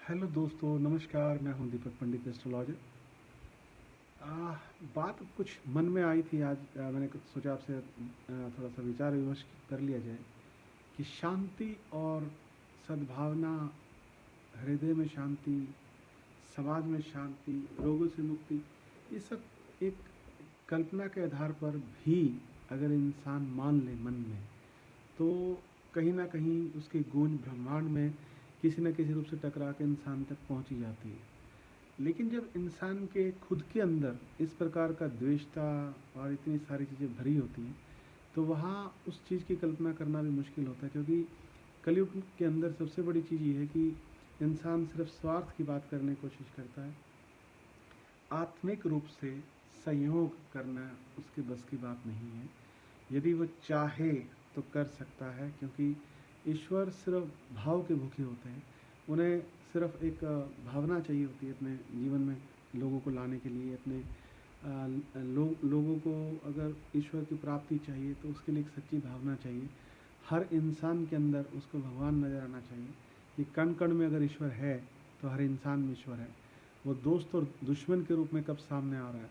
Hello दोस्तों, नमस्कार। मैं हूं दीपक पंडित, एस्ट्रोलॉजर। बात कुछ मन में आई थी आज। मैंने कुछ सोचा आपसे थोड़ा सा विचार विमर्श कर लिया जाए कि शांति और सद्भावना, हृदय में शांति, समाज में शांति, रोगों से मुक्ति, ये सब एक कल्पना के आधार पर भी अगर इंसान मान ले मन में, तो कहीं ना कहीं उसकी गूंज ब्रह्मांड में किसी न किसी रूप से टकरा के इंसान तक पहुंची जाती है। लेकिन जब इंसान के खुद के अंदर इस प्रकार का द्वेषता और इतनी सारी चीज़ें भरी होती हैं, तो वहाँ उस चीज़ की कल्पना करना भी मुश्किल होता है, क्योंकि कलयुग के अंदर सबसे बड़ी चीज़ ये है कि इंसान सिर्फ स्वार्थ की बात करने की कोशिश करता है। आत्मिक रूप से संयोग करना उसके बस की बात नहीं है। यदि वो चाहे तो कर सकता है, क्योंकि ईश्वर सिर्फ भाव के भूखे होते हैं। उन्हें सिर्फ एक भावना चाहिए होती है अपने जीवन में लोगों को लाने के लिए। अपने लोगों को अगर ईश्वर की प्राप्ति चाहिए तो उसके लिए एक सच्ची भावना चाहिए। हर इंसान के अंदर उसको भगवान नज़र आना चाहिए कि कण कण में अगर ईश्वर है तो हर इंसान में ईश्वर है। वो दोस्त और दुश्मन के रूप में कब सामने आ रहा है,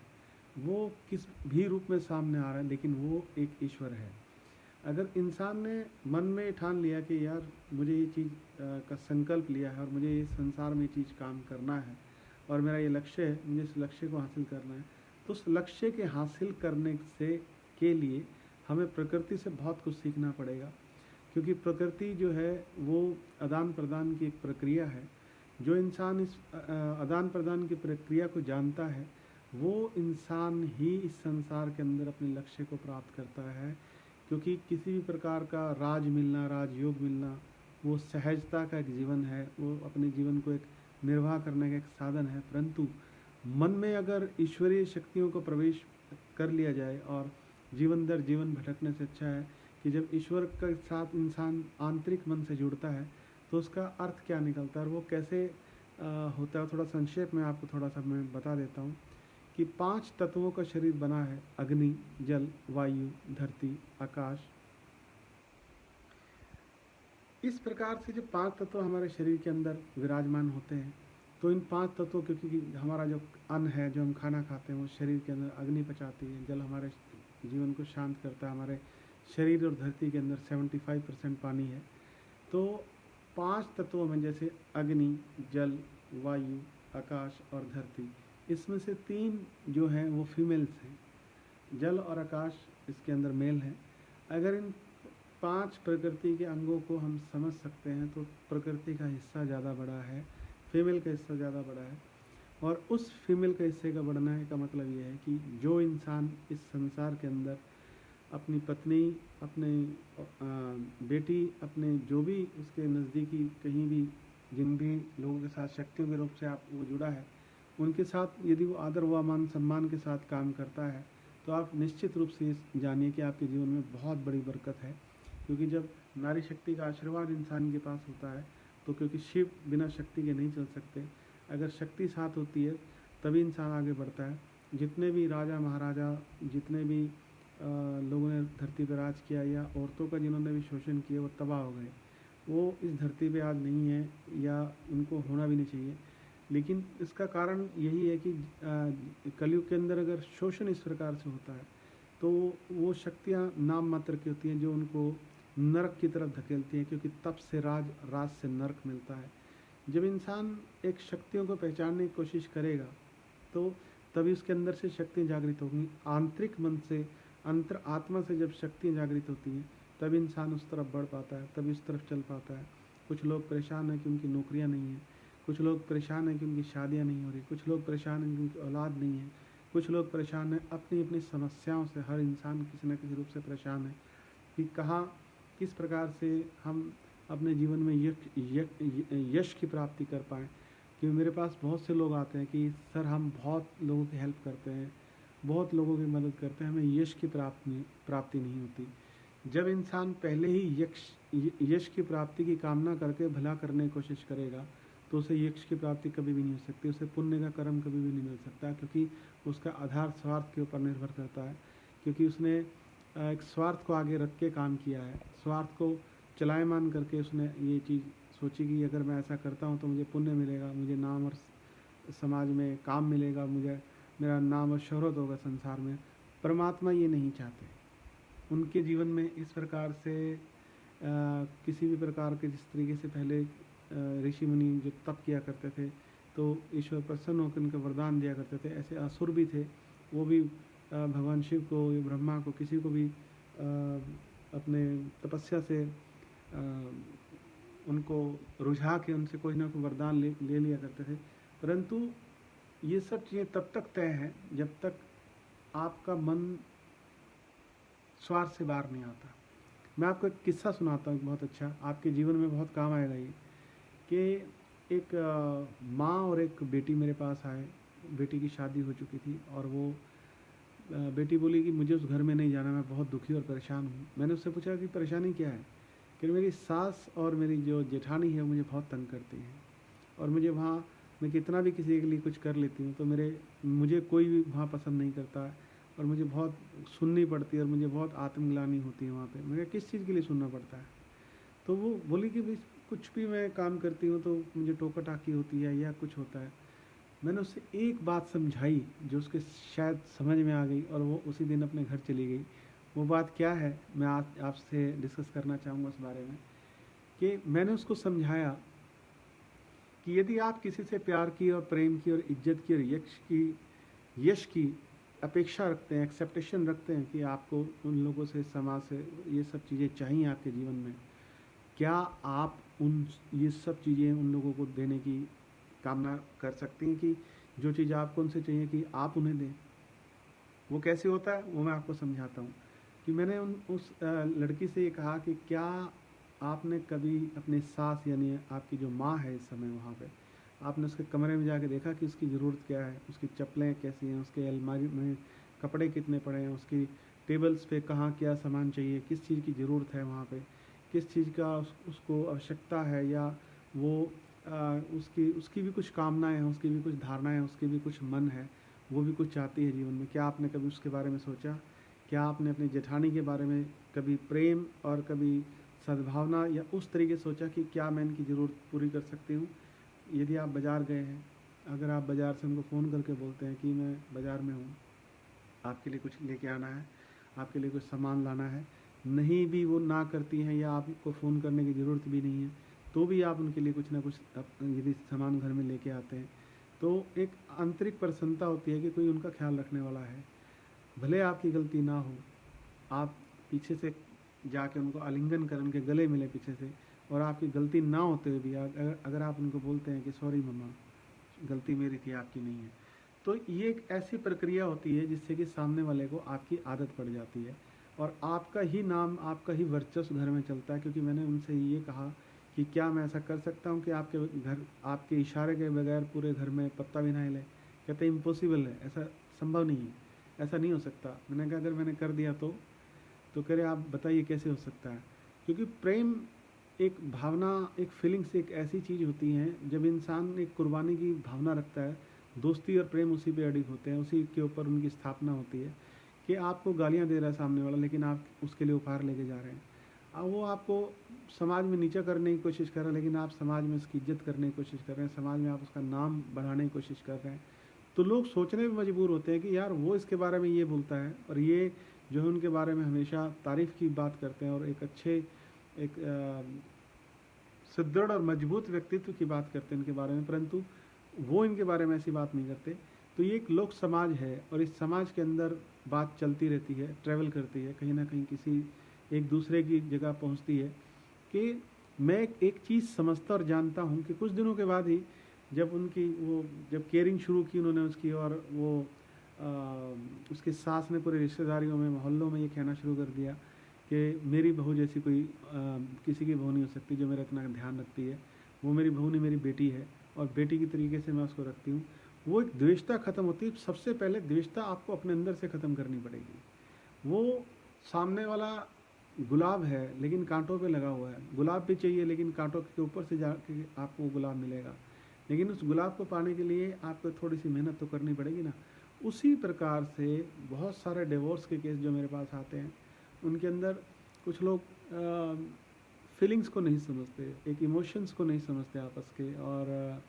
वो किस भी रूप में सामने आ रहा है, लेकिन वो एक ईश्वर है। अगर इंसान ने मन में ठान लिया कि यार मुझे ये चीज़ का संकल्प लिया है और मुझे इस संसार में ये चीज़ काम करना है और मेरा ये लक्ष्य है, मुझे इस लक्ष्य को हासिल करना है, तो उस लक्ष्य के हासिल करने से के लिए हमें प्रकृति से बहुत कुछ सीखना पड़ेगा। क्योंकि प्रकृति जो है वो आदान प्रदान की एक प्रक्रिया है। जो इंसान इस आदान प्रदान की प्रक्रिया को जानता है, वो इंसान ही इस संसार के अंदर अपने लक्ष्य को प्राप्त करता है। क्योंकि किसी भी प्रकार का राज मिलना, राजयोग मिलना, वो सहजता का एक जीवन है, वो अपने जीवन को एक निर्वाह करने का एक साधन है। परंतु मन में अगर ईश्वरीय शक्तियों को प्रवेश कर लिया जाए, और जीवन दर जीवन भटकने से अच्छा है कि जब ईश्वर के साथ इंसान आंतरिक मन से जुड़ता है तो उसका अर्थ क्या निकलता है और वो कैसे होता है। थोड़ा संक्षेप में आपको थोड़ा सा मैं बता देता हूँ कि 5 तत्वों का शरीर बना है: अग्नि, जल, वायु, धरती, आकाश। इस प्रकार से जो 5 तत्व हमारे शरीर के अंदर विराजमान होते हैं, तो इन 5 तत्वों, क्योंकि हमारा जो अन्न है, जो हम खाना खाते हैं, वो शरीर के अंदर अग्नि पचाती है, जल हमारे जीवन को शांत करता है। हमारे शरीर और धरती के अंदर 75% पानी है। तो 5 तत्वों में जैसे अग्नि, जल, वायु, आकाश और धरती, इसमें से 3 जो हैं वो फीमेल्स हैं। जल और आकाश इसके अंदर मेल हैं। अगर इन 5 प्रकृति के अंगों को हम समझ सकते हैं तो प्रकृति का हिस्सा ज़्यादा बड़ा है, फीमेल का हिस्सा ज़्यादा बड़ा है। और उस फीमेल का हिस्से का बढ़ना का मतलब ये है कि जो इंसान इस संसार के अंदर अपनी पत्नी, अपने बेटी, अपने जो भी उसके नज़दीकी कहीं भी जिन भी लोगों के साथ शक्तियों के रूप से आप वो जुड़ा है, उनके साथ यदि वो आदर व मान सम्मान के साथ काम करता है, तो आप निश्चित रूप से जानिए कि आपके जीवन में बहुत बड़ी बरकत है। क्योंकि जब नारी शक्ति का आशीर्वाद इंसान के पास होता है, तो क्योंकि शिव बिना शक्ति के नहीं चल सकते, अगर शक्ति साथ होती है तभी इंसान आगे बढ़ता है। जितने भी राजा महाराजा, जितने भी लोगों ने धरती पर राज किया, या औरतों का जिन्होंने भी शोषण किया, वो तबाह हो गए। वो इस धरती पे आज नहीं है, या उनको होना भी नहीं चाहिए। लेकिन इसका कारण यही है कि कलयुग के अंदर अगर शोषण इस प्रकार से होता है, तो वो शक्तियाँ नाम मात्र की होती हैं जो उनको नरक की तरफ धकेलती हैं। क्योंकि तप से राज, राज से नरक मिलता है। जब इंसान एक शक्तियों को पहचानने की कोशिश करेगा, तो तभी उसके अंदर से शक्तियाँ जागृत होंगी। आंतरिक मन से, अंतर आत्मा से जब शक्तियाँ जागृत होती हैं, तब इंसान उस तरफ बढ़ पाता है, तभी उस तरफ चल पाता है। कुछ लोग परेशान हैं कि उनकी नौकरियाँ नहीं हैं, कुछ लोग परेशान हैं कि उनकी शादियाँ नहीं हो रही, कुछ लोग परेशान हैं कि उनकी औलाद नहीं है, कुछ लोग परेशान हैं अपनी अपनी समस्याओं से। हर इंसान किसी न किसी रूप से परेशान है कि कहाँ, किस प्रकार से हम अपने जीवन में यश की प्राप्ति कर पाएँ। क्योंकि मेरे पास बहुत से लोग आते हैं कि सर हम बहुत लोगों की हेल्प करते हैं, बहुत लोगों की मदद करते हैं, हमें यश की प्राप्ति नहीं होती। जब इंसान पहले ही यश की प्राप्ति की कामना करके भला करने की कोशिश करेगा, तो उसे यश की प्राप्ति कभी भी नहीं हो सकती, उसे पुण्य का कर्म कभी भी नहीं मिल सकता। क्योंकि उसका आधार स्वार्थ के ऊपर निर्भर करता है। क्योंकि उसने एक स्वार्थ को आगे रख के काम किया है, स्वार्थ को चलायमान करके उसने ये चीज़ सोची कि अगर मैं ऐसा करता हूँ तो मुझे पुण्य मिलेगा, मुझे नाम और समाज में काम मिलेगा, मुझे मेरा नाम और शोहरत होगा संसार में। परमात्मा ये नहीं चाहते। उनके जीवन में इस प्रकार से किसी भी प्रकार के, जिस तरीके से पहले ऋषि मुनि जो तप किया करते थे तो ईश्वर प्रसन्न होकर उनको वरदान दिया करते थे, ऐसे असुर भी थे। वो भी भगवान शिव को, ब्रह्मा को, किसी को भी अपने तपस्या से उनको रुझा के उनसे कोई ना कोई वरदान ले लिया करते थे। परंतु ये सब चीज़ें तब तक तय है जब तक आपका मन स्वार्थ से बाहर नहीं आता। मैं आपको एक किस्सा सुनाता हूँ बहुत अच्छा, आपके जीवन में बहुत काम आएगा ये। कि एक माँ और एक बेटी मेरे पास आए। बेटी की शादी हो चुकी थी और वो बेटी बोली कि मुझे उस घर में नहीं जाना, मैं बहुत दुखी और परेशान हूँ। मैंने उससे पूछा कि परेशानी क्या है? कि मेरी सास और मेरी जो जेठानी है मुझे बहुत तंग करती हैं, और मुझे वहाँ, मैं कितना भी किसी के लिए कुछ कर लेती हूँ तो मुझे कोई भी वहाँ पसंद नहीं करता, और मुझे बहुत सुननी पड़ती है और मुझे बहुत आत्मग्लानि होती है वहाँ पे। मुझे किस चीज़ के लिए सुनना पड़ता है? तो वो बोली कि भाई कुछ भी मैं काम करती हूँ तो मुझे टोका टाकी होती है या कुछ होता है। मैंने उससे एक बात समझाई जो उसके शायद समझ में आ गई, और वो उसी दिन अपने घर चली गई। वो बात क्या है, मैं आज आपसे डिस्कस करना चाहूँगा उस बारे में। कि मैंने उसको समझाया कि यदि आप किसी से प्यार की और प्रेम की और इज्जत की और यश की अपेक्षा रखते हैं, एक्सेप्टेशन रखते हैं कि आपको उन लोगों से, समाज से ये सब चीज़ें चाहिए आपके जीवन में, क्या आप ये सब चीज़ें उन लोगों को देने की कामना कर सकती हैं कि जो चीज़ आपको उनसे चाहिए कि आप उन्हें दें? वो कैसे होता है वो मैं आपको समझाता हूँ। कि मैंने उस लड़की से ये कहा कि क्या आपने कभी अपनी सास, यानी आपकी जो माँ है इस समय वहाँ पे, आपने उसके कमरे में जाके देखा कि उसकी ज़रूरत क्या है, उसकी चप्पलें कैसी हैं, उसके अलमारी में कपड़े कितने पड़े हैं, उसकी टेबल्स पे कहाँ क्या सामान चाहिए, किस चीज़ की ज़रूरत है वहाँ पे, किस चीज़ का उसको आवश्यकता है, या वो उसकी उसकी भी कुछ कामनाएं हैं, उसकी भी कुछ धारणाएं हैं, उसकी भी कुछ मन है, वो भी कुछ चाहती है जीवन में। क्या आपने कभी उसके बारे में सोचा? क्या आपने अपनी जेठानी के बारे में कभी प्रेम और कभी सद्भावना या उस तरीके से सोचा कि क्या मैं इनकी ज़रूरत पूरी कर सकती हूँ? यदि आप बाज़ार गए हैं, अगर आप बाज़ार से उनको फ़ोन करके बोलते हैं कि मैं बाज़ार में हूँ, आपके लिए कुछ लेके आना है, आपके लिए कुछ सामान लाना है, नहीं भी वो ना करती हैं या आपको फ़ोन करने की ज़रूरत भी नहीं है, तो भी आप उनके लिए कुछ ना कुछ यदि सामान घर में लेके आते हैं, तो एक आंतरिक प्रसन्नता होती है कि कोई उनका ख्याल रखने वाला है। भले आपकी गलती ना हो, आप पीछे से जाके उनको आलिंगन करें, उनके गले मिले पीछे से, और आपकी गलती ना होते हुए भी अगर आप उनको बोलते हैं कि सॉरी मम्मा, गलती मेरी थी, आपकी नहीं है, तो ये एक ऐसी प्रक्रिया होती है जिससे कि सामने वाले को आपकी आदत पड़ जाती है, और आपका ही नाम, आपका ही वर्चस्व घर में चलता है। क्योंकि मैंने उनसे ये कहा कि क्या मैं ऐसा कर सकता हूँ कि आपके इशारे के बगैर पूरे घर में पत्ता भी ना हिले? कहते इम्पॉसिबल है, ऐसा संभव नहीं है, ऐसा नहीं हो सकता। मैंने कहा अगर मैंने कर दिया तो कह रहे आप बताइए कैसे हो सकता है? क्योंकि प्रेम एक भावना, एक फीलिंग्स एक ऐसी चीज़ होती हैं, जब इंसान एक कुर्बानी की भावना रखता है, दोस्ती और प्रेम उसी पे अडिग होते हैं, उसी के ऊपर उनकी स्थापना होती है। कि आपको गालियाँ दे रहा है सामने वाला, लेकिन आप उसके लिए उपहार लेके जा रहे हैं। अब वो आपको समाज में नीचा करने की कोशिश कर रहे हैं, लेकिन आप समाज में उसकी इज्जत करने की कोशिश कर रहे हैं, समाज में आप उसका नाम बढ़ाने की कोशिश कर रहे हैं। तो लोग सोचने में मजबूर होते हैं कि यार वो इसके बारे में ये बोलता है, और ये जो है उनके बारे में हमेशा तारीफ़ की बात करते हैं, और एक अच्छे, एक सुदृढ़ और मजबूत व्यक्तित्व की बात करते हैं इनके बारे में, परंतु वो इनके बारे में ऐसी बात नहीं करते। तो ये एक लोक समाज है, और इस समाज के अंदर बात चलती रहती है, ट्रैवल करती है, कहीं ना कहीं किसी एक दूसरे की जगह पहुंचती है। कि मैं एक चीज़ समझता और जानता हूं कि कुछ दिनों के बाद ही जब केयरिंग शुरू की उन्होंने उसकी, और वो उसकी सास ने पूरे रिश्तेदारियों में, मोहल्लों में ये कहना शुरू कर दिया कि मेरी बहू जैसी कोई किसी की बहू नहीं हो सकती जो मेरा इतना ध्यान रखती है। वो मेरी बहू नहीं, मेरी बेटी है, और बेटी की तरीके से मैं उसको रखती हूँ। वो एक द्वेषता ख़त्म होती है। सबसे पहले द्वेषता आपको अपने अंदर से ख़त्म करनी पड़ेगी। वो सामने वाला गुलाब है लेकिन कांटों पे लगा हुआ है। गुलाब भी चाहिए लेकिन कांटों के ऊपर से जाके आपको गुलाब मिलेगा, लेकिन उस गुलाब को पाने के लिए आपको थोड़ी सी मेहनत तो करनी पड़ेगी ना। उसी प्रकार से बहुत सारे डिवोर्स के केस जो मेरे पास आते हैं, उनके अंदर कुछ लोग फीलिंग्स को नहीं समझते, एक इमोशंस को नहीं समझते आपस के। और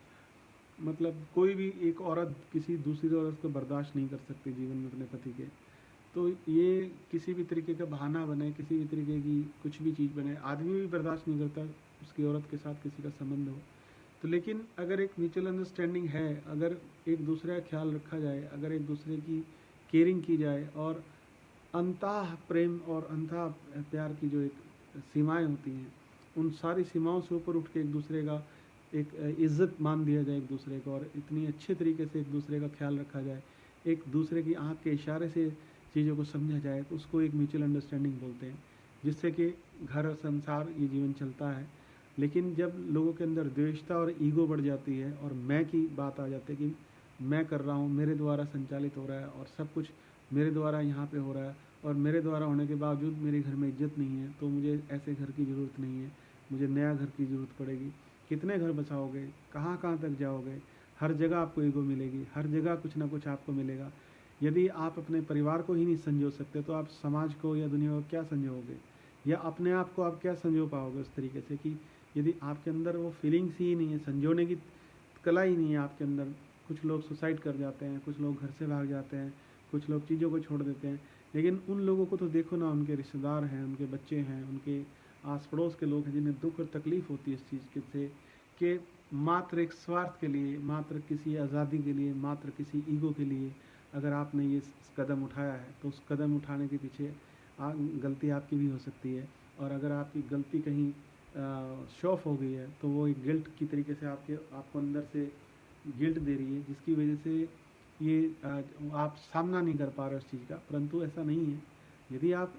मतलब कोई भी एक औरत किसी दूसरी औरत को बर्दाश्त नहीं कर सकती जीवन में अपने पति के। तो ये किसी भी तरीके का बहाना बने, किसी भी तरीके की कुछ भी चीज़ बने, आदमी भी बर्दाश्त नहीं करता उसकी औरत के साथ किसी का संबंध हो। तो लेकिन अगर एक म्यूचुअल अंडरस्टैंडिंग है, अगर एक दूसरे का ख्याल रखा जाए, अगर एक दूसरे की केयरिंग की जाए, और अंतः प्रेम और अंतः प्यार की जो एक सीमाएं होती हैं, उन सारी सीमाओं से ऊपर उठ के एक दूसरे का एक इज्जत मान दिया जाए एक दूसरे को, और इतनी अच्छे तरीके से एक दूसरे का ख्याल रखा जाए, एक दूसरे की आंख के इशारे से चीज़ों को समझा जाए, तो उसको एक म्यूचुअल अंडरस्टैंडिंग बोलते हैं, जिससे कि घर संसार ये जीवन चलता है। लेकिन जब लोगों के अंदर द्वेषता और ईगो बढ़ जाती है और मैं की बात आ जाती है कि मैं कर रहा हूँ, मेरे द्वारा संचालित हो रहा है और सब कुछ मेरे द्वारा यहाँ पे हो रहा है, और मेरे द्वारा होने के बावजूद मेरे घर में इज्जत नहीं है, तो मुझे ऐसे घर की ज़रूरत नहीं है, मुझे नया घर की ज़रूरत पड़ेगी। कितने घर बसाओगे, कहाँ कहाँ तक जाओगे, हर जगह आपको ईगो मिलेगी, हर जगह कुछ ना कुछ आपको मिलेगा। यदि आप अपने परिवार को ही नहीं संजो सकते तो आप समाज को या दुनिया को क्या संजोगे, या अपने आप को आप क्या संजो पाओगे उस तरीके से कि यदि आपके अंदर वो फीलिंग्स ही नहीं है, संजोने की कला ही नहीं है आपके अंदर। कुछ लोग सुसाइड कर जाते हैं, कुछ लोग घर से भाग जाते हैं, कुछ लोग चीज़ों को छोड़ देते हैं। लेकिन उन लोगों को तो देखो ना, उनके रिश्तेदार हैं, उनके बच्चे हैं, उनके आस पड़ोस के लोग हैं जिन्हें दुख और तकलीफ़ होती है इस चीज़ के से कि मात्र एक स्वार्थ के लिए, मात्र किसी आज़ादी के लिए, मात्र किसी ईगो के लिए अगर आपने ये कदम उठाया है, तो उस कदम उठाने के पीछे गलती आपकी भी हो सकती है। और अगर आपकी गलती कहीं शो ऑफ हो गई है, तो वो एक गिल्ट की तरीके से आपको अंदर से गिल्ट दे रही है, जिसकी वजह से ये आप सामना नहीं कर पा रहे उस चीज़ का। परंतु ऐसा नहीं है। यदि आप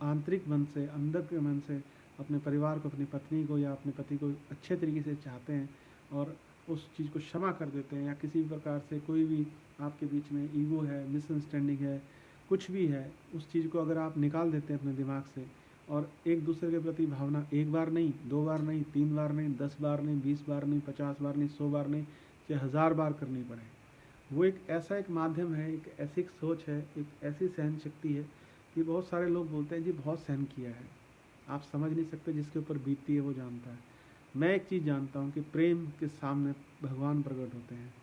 आंतरिक मन से, अंदर के मन से अपने परिवार को, अपनी पत्नी को या अपने पति को अच्छे तरीके से चाहते हैं और उस चीज़ को क्षमा कर देते हैं, या किसी भी प्रकार से कोई भी आपके बीच में ईगो है, मिसअंडरस्टैंडिंग है, कुछ भी है, उस चीज़ को अगर आप निकाल देते हैं अपने दिमाग से, और एक दूसरे के प्रति भावना एक बार नहीं, 2 बार नहीं, 3 बार नहीं, 10 बार नहीं, 20 बार नहीं, 50 बार नहीं, 100 बार नहीं, चाहे 1000 बार करनी पड़े, वो एक ऐसा एक माध्यम है, एक ऐसी एक सोच है, एक ऐसी सहन शक्ति है कि बहुत सारे लोग बोलते हैं जी बहुत सहन किया है। आप समझ नहीं सकते, जिसके ऊपर बीतती है वो जानता है। मैं एक चीज़ जानता हूँ कि प्रेम के सामने भगवान प्रकट होते हैं,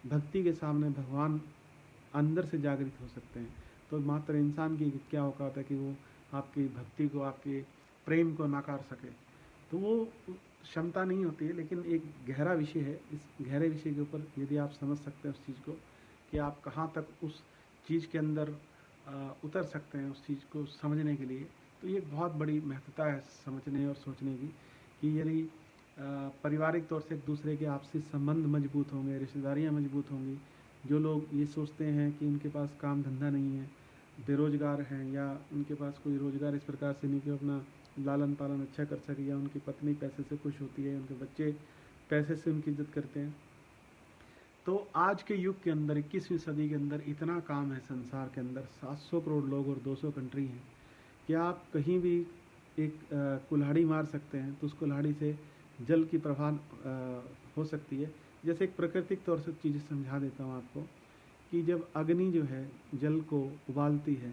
भक्ति के सामने भगवान अंदर से जागृत हो सकते हैं। तो मात्र इंसान की क्या औकात है कि वो आपकी भक्ति को, आपके प्रेम को नकार सके। तो वो क्षमता नहीं होती है, लेकिन एक गहरा विषय है। इस गहरे विषय के ऊपर यदि आप समझ सकते हैं उस चीज़ को, कि आप कहाँ तक उस चीज़ के अंदर उतर सकते हैं उस चीज़ को समझने के लिए, तो ये बहुत बड़ी महत्वता है समझने और सोचने की, कि यदि पारिवारिक तौर से एक दूसरे के आपसी संबंध मजबूत होंगे, रिश्तेदारियाँ मजबूत होंगी। जो लोग ये सोचते हैं कि उनके पास काम धंधा नहीं है, बेरोजगार हैं, या उनके पास कोई रोज़गार इस प्रकार से नहीं कि अपना लालन पालन अच्छा कर सके, या उनकी पत्नी पैसे से खुश होती है, उनके बच्चे पैसे से उनकी इज्जत करते हैं। तो आज के युग के अंदर, 21वीं सदी के अंदर इतना काम है संसार के अंदर, 700 करोड़ लोग और 200 कंट्री हैं, कि आप कहीं भी एक कुल्हाड़ी मार सकते हैं तो उस कुल्हाड़ी से जल की प्रवाह हो सकती है। जैसे एक प्राकृतिक तौर से चीज़ें समझा देता हूँ आपको, कि जब अग्नि जो है जल को उबालती है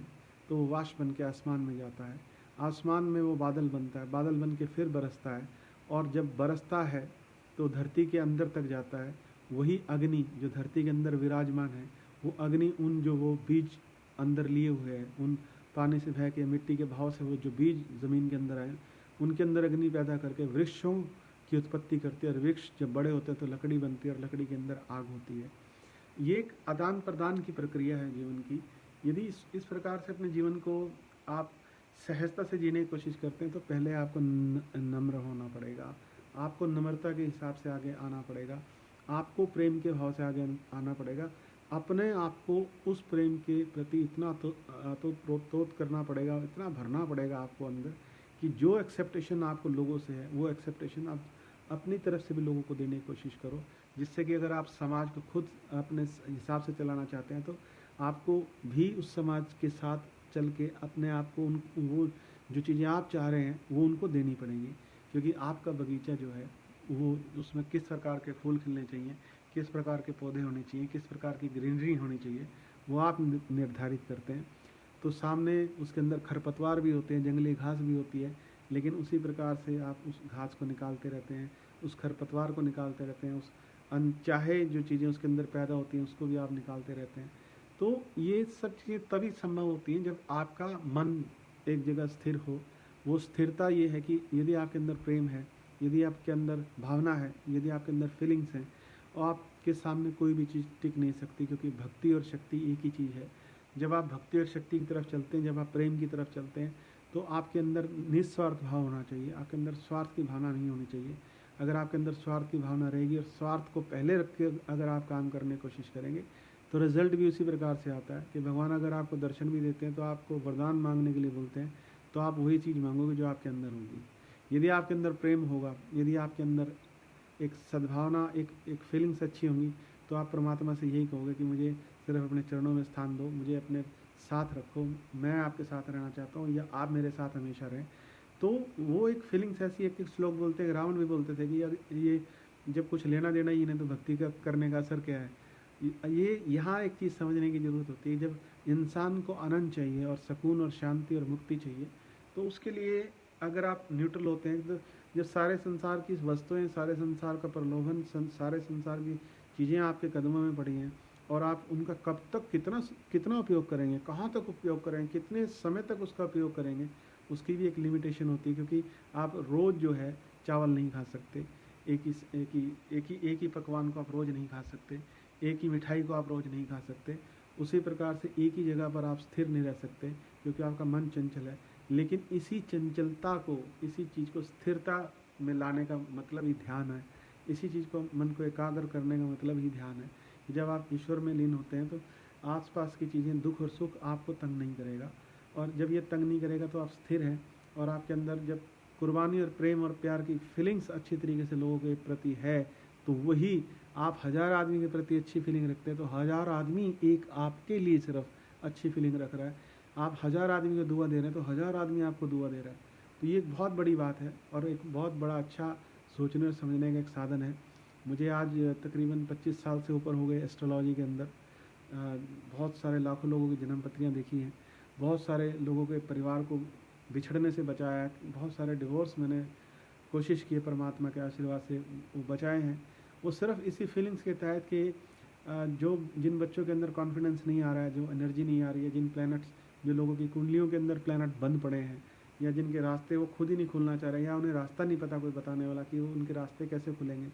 तो वो वाष्प बन के आसमान में जाता है, आसमान में वो बादल बनता है, बादल बन के फिर बरसता है, और जब बरसता है तो धरती के अंदर तक जाता है। वही अग्नि जो धरती के अंदर विराजमान है, वो अग्नि उन जो वो बीज अंदर लिए हुए हैं, उन पानी से बह के, मिट्टी के भाव से वो जो बीज ज़मीन के अंदर आए, उनके अंदर अग्नि पैदा करके वृक्षों की उत्पत्ति करती है, और वृक्ष जब बड़े होते हैं तो लकड़ी बनती है, और लकड़ी के अंदर आग होती है। ये एक आदान प्रदान की प्रक्रिया है जीवन की। यदि इस प्रकार से अपने जीवन को आप सहजता से जीने की कोशिश करते हैं, तो पहले आपको नम्र होना पड़ेगा, आपको नम्रता के हिसाब से आगे आना पड़ेगा, आपको प्रेम के भाव से आगे आना पड़ेगा, अपने आप को उस प्रेम के प्रति इतना तो प्रोत्साहित करना पड़ेगा, इतना भरना पड़ेगा आपको अंदर, कि जो एक्सेप्टेशन आपको लोगों से है, वो एक्सेप्टेशन आप अपनी तरफ से भी लोगों को देने की कोशिश करो। जिससे कि अगर आप समाज को खुद अपने हिसाब से चलाना चाहते हैं, तो आपको भी उस समाज के साथ चल के अपने आप को वो जो चीज़ें आप चाह रहे हैं वो उनको देनी पड़ेंगी। क्योंकि आपका बगीचा जो है, वो उसमें किस प्रकार के फूल खिलने चाहिए, किस प्रकार के पौधे होने चाहिए, किस प्रकार की ग्रीनरी होनी चाहिए, वो आप निर्धारित करते हैं। तो सामने उसके अंदर खरपतवार भी होते हैं, जंगली घास भी होती है, लेकिन उसी प्रकार से आप उस घास को निकालते रहते हैं, उस खरपतवार को निकालते रहते हैं, उस अनचाहे जो चीज़ें उसके अंदर पैदा होती हैं उसको भी आप निकालते रहते हैं। तो ये सब चीज़ें तभी संभव होती हैं जब आपका मन एक जगह स्थिर हो। वो स्थिरता ये है कि यदि आपके अंदर प्रेम है, यदि आपके अंदर भावना है, यदि आपके अंदर फीलिंग्स हैं, और आपके सामने कोई भी चीज़ टिक नहीं सकती, क्योंकि भक्ति और शक्ति एक ही चीज़ है। जब आप भक्ति और शक्ति की तरफ चलते हैं, जब आप प्रेम की तरफ चलते हैं, तो आपके अंदर निस्वार्थ भाव होना चाहिए, आपके अंदर स्वार्थ की भावना नहीं होनी चाहिए। अगर आपके अंदर स्वार्थ की भावना रहेगी और स्वार्थ को पहले रख के अगर आप काम करने की कोशिश करेंगे, तो रिजल्ट भी उसी प्रकार से आता है कि भगवान अगर आपको दर्शन भी देते हैं तो आपको वरदान मांगने के लिए बोलते हैं, तो आप वही चीज़ मांगोगे जो आपके अंदर होगी। यदि आपके अंदर प्रेम होगा, यदि आपके अंदर एक सद्भावना, एक फीलिंग्स अच्छी होंगी, तो आप परमात्मा से यही कहोगे कि मुझे सिर्फ अपने चरणों में स्थान दो, मुझे अपने साथ रखो, मैं आपके साथ रहना चाहता हूँ, या आप मेरे साथ हमेशा रहें। तो वो एक फीलिंग्स ऐसी, एक श्लोक बोलते हैं, रावण भी बोलते थे कि यार ये जब कुछ लेना देना ही नहीं तो भक्ति का करने का असर क्या है। ये यहाँ एक चीज़ समझने की ज़रूरत होती है, जब इंसान को आनंद चाहिए और सुकून और शांति और मुक्ति चाहिए, तो उसके लिए अगर आप न्यूट्रल होते हैं, तो जब सारे संसार की वस्तुएं, सारे संसार का प्रलोभन, सारे संसार की चीज़ें आपके कदमों में पड़ी हैं, और आप उनका कब तक कितना कितना उपयोग करेंगे, कहाँ तक उपयोग करेंगे, कितने समय तक उसका उपयोग करेंगे, उसकी भी एक लिमिटेशन होती है। क्योंकि आप रोज़ जो है चावल नहीं खा सकते, एक ही पकवान को आप रोज़ नहीं खा सकते, एक ही मिठाई को आप रोज़ नहीं खा सकते। उसी प्रकार से एक ही जगह पर आप स्थिर नहीं रह सकते, क्योंकि आपका मन चंचल है। लेकिन इसी चंचलता को, इसी चीज़ को स्थिरता में लाने का मतलब ही ध्यान है। इसी चीज़ को, मन को एकाग्र करने का मतलब ही ध्यान है। जब आप ईश्वर में लीन होते हैं तो आसपास की चीज़ें, दुख और सुख आपको तंग नहीं करेगा, और जब ये तंग नहीं करेगा तो आप स्थिर हैं। और आपके अंदर जब कुर्बानी और प्रेम और प्यार की फीलिंग्स अच्छी तरीके से लोगों के प्रति है, तो वही आप 1000 आदमी के प्रति अच्छी फीलिंग रखते हैं, तो 1000 आदमी एक आपके लिए सिर्फ अच्छी फीलिंग रख रहा है। आप 1000 आदमी को दुआ दे रहे हैं, तो 1000 आदमी आपको दुआ दे रहा है। तो ये एक बहुत बड़ी बात है, और एक बहुत बड़ा अच्छा सोचने और समझने का एक साधन है। मुझे आज तकरीबन 25 साल से ऊपर हो गए एस्ट्रोलॉजी के अंदर। बहुत सारे लाखों लोगों की जन्म पत्रियाँ देखी हैं, बहुत सारे लोगों के परिवार को बिछड़ने से बचाया है, बहुत सारे डिवोर्स मैंने कोशिश की है, परमात्मा के आशीर्वाद से वो बचाए हैं। वो सिर्फ इसी फीलिंग्स के तहत कि जो जिन बच्चों के अंदर कॉन्फिडेंस नहीं आ रहा है, जो एनर्जी नहीं आ रही है, जिन प्लैनेट्स, जो लोगों की कुंडलियों के अंदर प्लैनेट बंद पड़े हैं, या जिनके रास्ते वो खुद ही नहीं खुलना चाह रहे, या उन्हें रास्ता नहीं पता कोई बताने वाला कि वो उनके रास्ते कैसे खुलेंगे,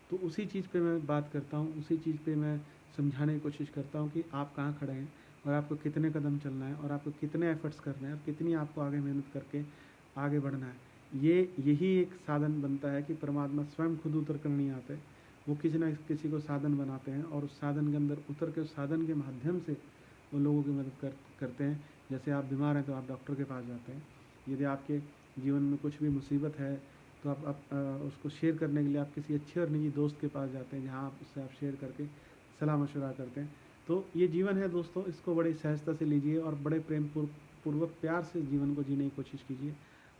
तो उसी चीज़ पे मैं बात करता हूँ, उसी चीज़ पे मैं समझाने की कोशिश करता हूँ कि आप कहाँ खड़े हैं, और आपको कितने कदम चलना है, और आपको कितने एफर्ट्स करने हैं, और कितनी आपको आगे मेहनत करके आगे बढ़ना है। यही एक साधन बनता है कि परमात्मा स्वयं खुद उतर कर नहीं आते, वो किसी न किसी को साधन बनाते हैं, और उस साधन के अंदर उतर के, उस साधन के माध्यम से वो लोगों की मदद करते हैं। जैसे आप बीमार हैं तो आप डॉक्टर के पास जाते हैं, यदि आपके जीवन में कुछ भी मुसीबत है तो आप उसको शेयर करने के लिए आप किसी अच्छे और निजी दोस्त के पास जाते हैं, जहाँ आप उससे आप शेयर करके सलाह मशवरा करते हैं। तो ये जीवन है दोस्तों, इसको बड़ी सहजता से लीजिए, और बड़े प्रेम पूर्वक प्यार से जीवन को जीने की कोशिश कीजिए।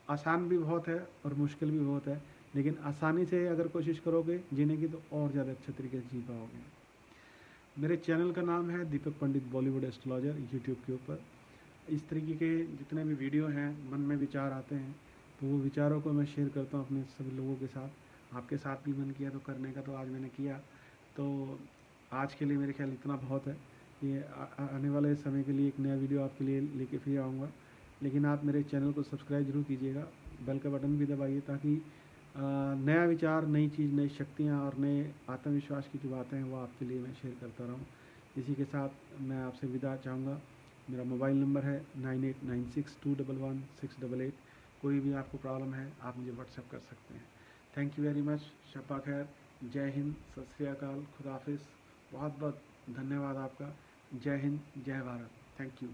आसान भी बहुत है और मुश्किल भी बहुत है, लेकिन आसानी से अगर कोशिश करोगे जीने की, तो और ज़्यादा अच्छे तरीके से जी पाओगे। मेरे चैनल का नाम है दीपक पंडित बॉलीवुड एस्ट्रोलॉजर, यूट्यूब के ऊपर इस तरीके के जितने भी वीडियो हैं, मन में विचार आते हैं, तो वो विचारों को मैं शेयर करता हूँ अपने सभी लोगों के साथ। आपके साथ भी मन किया तो करने का, तो आज मैंने किया। तो आज के लिए मेरे ख्याल इतना बहुत है। ये आने वाले समय के लिए एक नया वीडियो आपके लिए लेके फिर आऊँगा, लेकिन आप मेरे चैनल को सब्सक्राइब जरूर कीजिएगा, बेल का बटन भी दबाइए, ताकि नया विचार, नई चीज़, नई शक्तियाँ और नए आत्मविश्वास की जो बातें हैं वो आपके लिए मैं शेयर करता रहूँ। इसी के साथ मैं आपसे विदा चाहूँगा। मेरा मोबाइल नंबर है 9896211688। कोई भी आपको प्रॉब्लम है आप मुझे व्हाट्सएप कर सकते हैं। Thank you very much. शब्बा खैर, जय हिंद, सत श्री अकाल, खुदाफिज। बहुत बहुत धन्यवाद आपका। जय हिंद, जय भारत। Thank you.